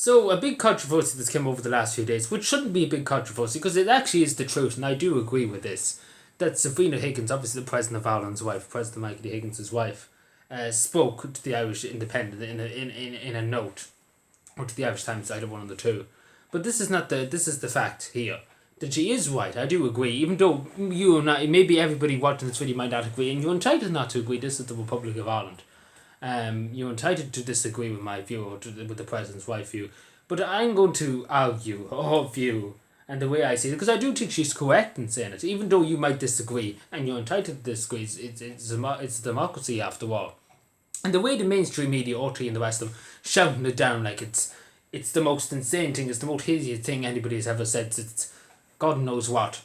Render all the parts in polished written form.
So a big controversy that's come over the last few days, which shouldn't be a big controversy because it actually is the truth, and I do agree with this, that Sabina Higgins, obviously the President of Ireland's wife, President Michael Higgins' wife, spoke to the Irish Independent in a note, or to the Irish Times, either one of the two. But this is the fact here. That she is right, I do agree, even though you and I, maybe everybody watching this video might not agree, and you're entitled not to agree, this is the Republic of Ireland. You're entitled to disagree with my view or with the President's wife view, but I'm going to argue her view and the way I see it, because I do think she's correct in saying it, even though you might disagree, and you're entitled to disagree, it's a democracy after all. And the way the mainstream media, RT and the rest of them, shouting it down like it's the most insane thing, it's the most hideous thing anybody has ever said, it's God knows what.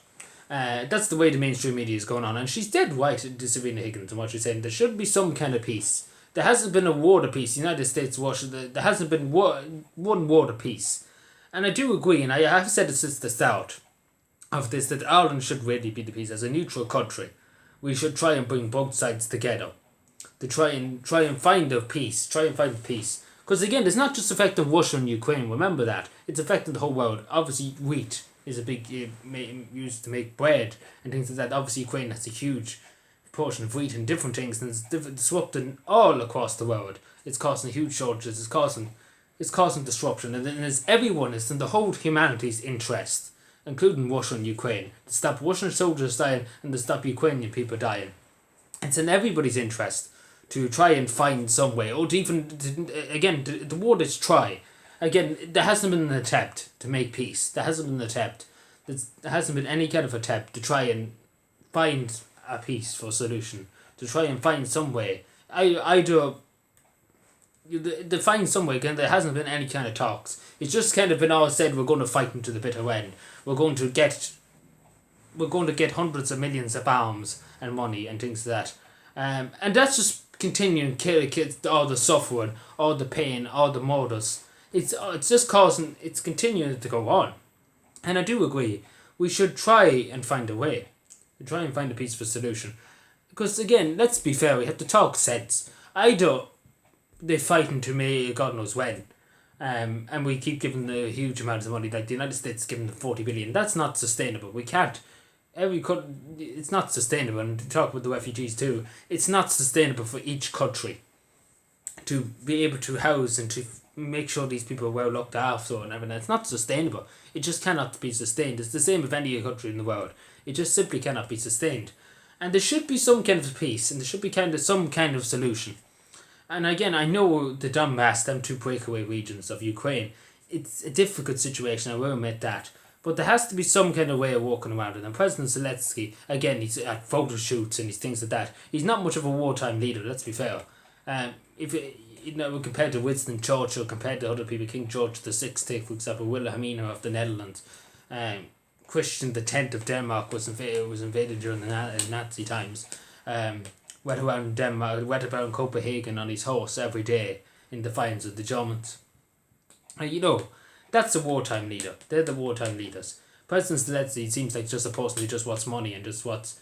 That's the way the mainstream media is going on, and she's dead right to Sabina Higgins and what she's saying. There should be some kind of peace. There hasn't been a war of peace. The United States, there hasn't been one war of peace. And I do agree, and I have said it since the start of this, that Ireland should really be the peace. As a neutral country, we should try and bring both sides together to try and find a peace. Because again, it's not just affecting Russia and Ukraine. Remember that it's affecting the whole world. Obviously, wheat is a big used to make bread and things like that. Obviously, Ukraine has a huge portion of wheat and different things, and it's disrupting all across the world. It's causing huge shortages. It's causing disruption, and it's everyone. It's in the whole humanity's interest, including Russia and Ukraine, to stop Russian soldiers dying and to stop Ukrainian people dying. It's in everybody's interest to try and find some way, or to even again the word is try. Again, there hasn't been an attempt to make peace. There hasn't been an attempt. There hasn't been any kind of attempt to try and find a peaceful solution. To try and find some way. To find some way. Again, there hasn't been any kind of talks. It's just kind of been all said. We're going to fight into the bitter end. We're going to get hundreds of millions of arms and money and things like that. And that's just continuing kill kids, all the suffering, all the pain, all the murders. It's continuing to go on. And I do agree, we should try and find a way. Try and find a peaceful solution. Because again, let's be fair, we have to talk sense. They're fighting to me, God knows when. And we keep giving the huge amounts of money, like the United States giving them 40 billion. That's not sustainable. We can't. It's not sustainable. And to talk about the refugees too, it's not sustainable for each country to be able to house and to make sure these people are well looked after and everything. It's not sustainable. It just cannot be sustained. It's the same with any country in the world. It just simply cannot be sustained. And there should be some kind of peace, and there should be some kind of solution. And again, I know the Donbass, them two breakaway regions of Ukraine, it's a difficult situation, I will admit that. But there has to be some kind of way of walking around it. And President Zelensky, again, he's at photo shoots and he's things like that. He's not much of a wartime leader, let's be fair. Compared to Winston Churchill, compared to other people, King George VI, for example, Wilhelmina of the Netherlands, Christian X of Denmark was invaded during the Nazi times. Went around Copenhagen on his horse every day in defiance of the Germans. That's a wartime leader. They're the wartime leaders. President Zelensky seems like just a person who just wants money and just wants...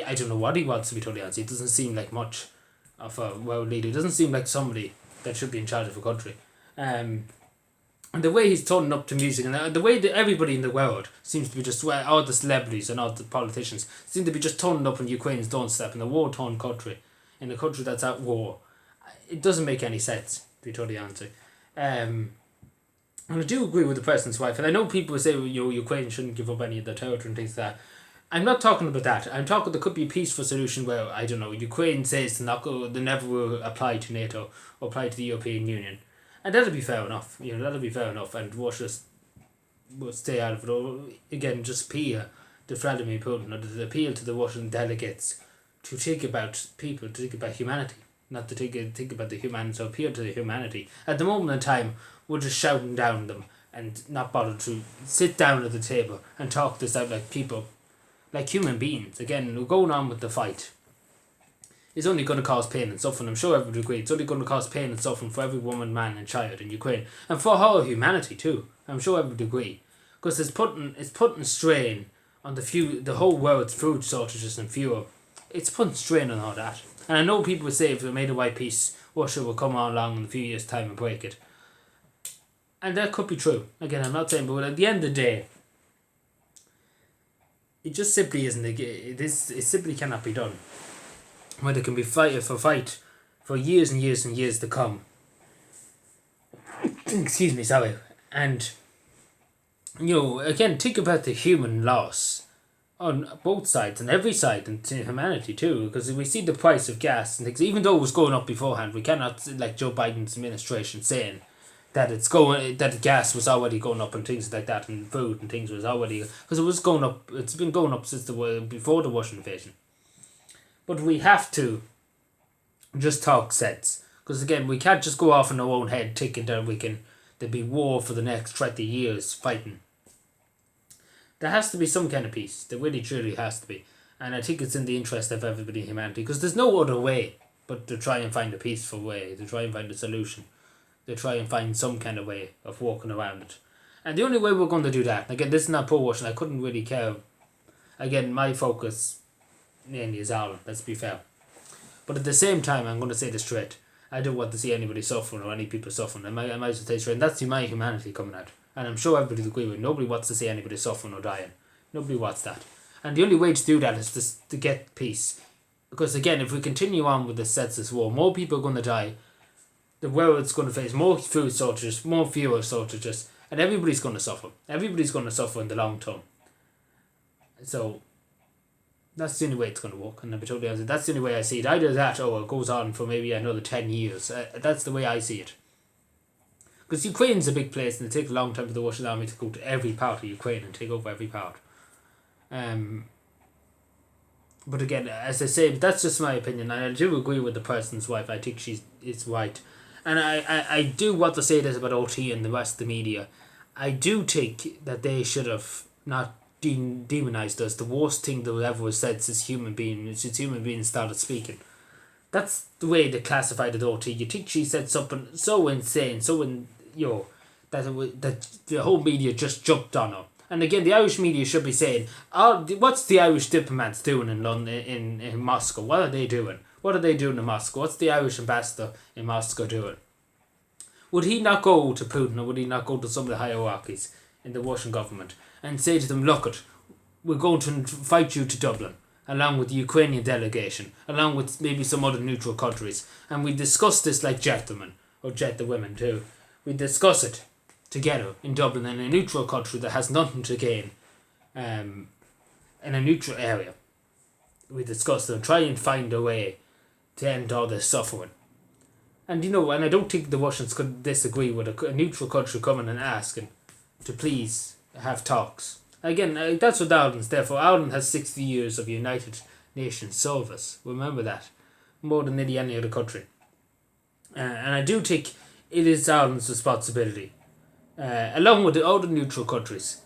I don't know what he wants, to be totally honest. He doesn't seem like much of a world leader. He doesn't seem like somebody that should be in charge of a country. And the way he's turning up to music, and the way that everybody in the world seems to be just... all the celebrities and all the politicians seem to be just turning up on Ukraine's doorstep in a war-torn country. In a country that's at war. It doesn't make any sense, to be totally honest. And I do agree with the president's wife, and I know people say Ukraine shouldn't give up any of their territory and things like that. I'm not talking about that. I'm talking there could be a peaceful solution where, I don't know, Ukraine says they never will apply to NATO or apply to the European Union. And that'll be fair enough. And Russia will stay out of it. Or, again, just appeal to Vladimir Putin, or to appeal to the Russian delegates to think about people, to think about humanity. Not to think about the humanity, so appeal to the humanity. At the moment in time, we're just shouting down them and not bother to sit down at the table and talk this out like people, like human beings. Again, we're going on with the fight. It's only going to cause pain and suffering. I'm sure everyone would agree. It's only going to cause pain and suffering for every woman, man and child in Ukraine. And for whole humanity too. I'm sure everyone would agree. Because it's putting strain on the whole world's food shortages and fuel. It's putting strain on all that. And I know people would say if we made a white peace, Russia will come on along in a few years' time and break it. And that could be true. Again, I'm not saying, but at the end of the day, it just simply isn't. It simply cannot be done. When there can be fight for years and years and years to come. Excuse me, sorry. And, again, think about the human loss on both sides, and every side, and to humanity too, because we see the price of gas and things, even though it was going up beforehand, we cannot, like Joe Biden's administration saying that gas was already going up and things like that, and food and things was already, because it was going up, it's been going up since before the Russian invasion. But we have to just talk sense, because again, we can't just go off in our own head thinking that there'll be war for the next 20 years fighting. There has to be some kind of peace. There really truly has to be. And I think it's in the interest of everybody in humanity, because there's no other way but to try and find a peaceful way, to try and find a solution, to try and find some kind of way of walking around it. And the only way we're going to do that, again, this is not pro-Russian, I couldn't really care. Again, my focus mainly is Ireland, let's be fair. But at the same time, I'm going to say this straight, I don't want to see anybody suffering or any people suffering. I might as well say straight, and that's my humanity coming out. And I'm sure everybody will agree with me. Nobody wants to see anybody suffering or dying. Nobody wants that. And the only way to do that is to get peace. Because again, if we continue on with this senseless war, more people are going to die. The world's going to face more food shortages, more fuel shortages, and everybody's going to suffer. Everybody's going to suffer in the long term. So, that's the only way it's going to work. And I'll be totally honest, that's the only way I see it. Either that or it goes on for maybe another 10 years. That's the way I see it. Because Ukraine's a big place and it takes a long time for the Russian army to go to every part of Ukraine and take over every part. But again, as I say, that's just my opinion, and I do agree with the president's wife. I think it's right. And I do want to say this about OT and the rest of the media. I do think that they should have not demonized us. The worst thing that ever was said since human beings started speaking. That's the way they classified it, OT. You think she said something so insane, that the whole media just jumped on her. And again, the Irish media should be saying, what's the Irish diplomats doing in London, in Moscow? What are they doing? What are they doing in Moscow? What's the Irish ambassador in Moscow doing? Would he not go to Putin, or would he not go to some of the hierarchies in the Russian government and say to them, look, we're going to invite you to Dublin, along with the Ukrainian delegation, along with maybe some other neutral countries, and we discuss this like gentlemen, or gentlewomen too. We discuss it together in Dublin, in a neutral country that has nothing to gain, in a neutral area. We discuss it and try and find a way to end all this suffering. And and I don't think the Russians could disagree with a neutral country coming and asking to please have talks. Again, that's what Ireland's there for. Ireland has 60 years of United Nations service. Remember that. More than nearly any other country. And I do think it is Ireland's responsibility, along with the other neutral countries,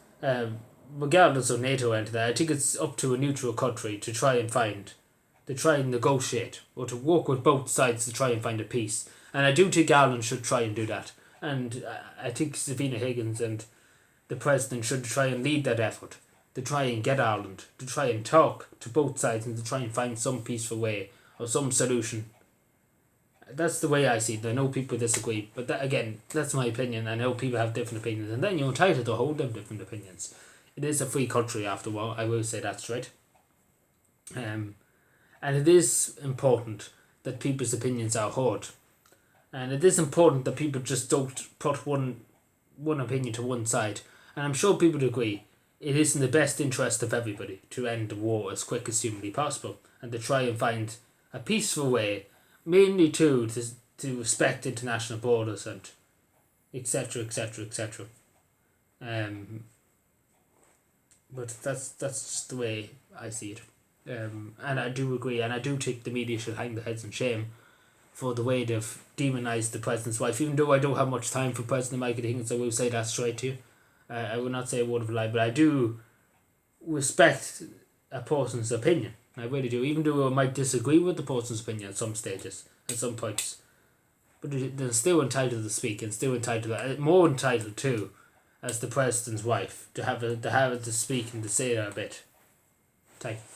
regardless of NATO or anything, I think it's up to a neutral country to try and negotiate, or to work with both sides to try and find a peace. And I do think Ireland should try and do that. And I think Sabina Higgins and the president should try and lead that effort, to try and get Ireland, to try and talk to both sides and to try and find some peaceful way or some solution. That's the way I see it. I know people disagree, but that's my opinion. I know people have different opinions, and then you're entitled to hold them different opinions. It is a free country after all, I will say that straight. And it is important that people's opinions are heard. And it is important that people just don't put one opinion to one side. And I'm sure people agree it is in the best interest of everybody to end the war as quick as humanly possible, and to try and find a peaceful way, mainly to respect international borders and etc. But that's just the way I see it. And I do agree, and I do think the media should hang their heads in shame for the way they've demonised the president's wife. Even though I don't have much time for President Michael Higgins, I will say that straight to you. I will not say a word of a lie, but I do respect a person's opinion. I really do, even though I might disagree with the person's opinion at some stages, at some points. But they're still entitled to speak, and still entitled, more entitled too, as the president's wife, to have it to speak and to say that a bit. Thank you.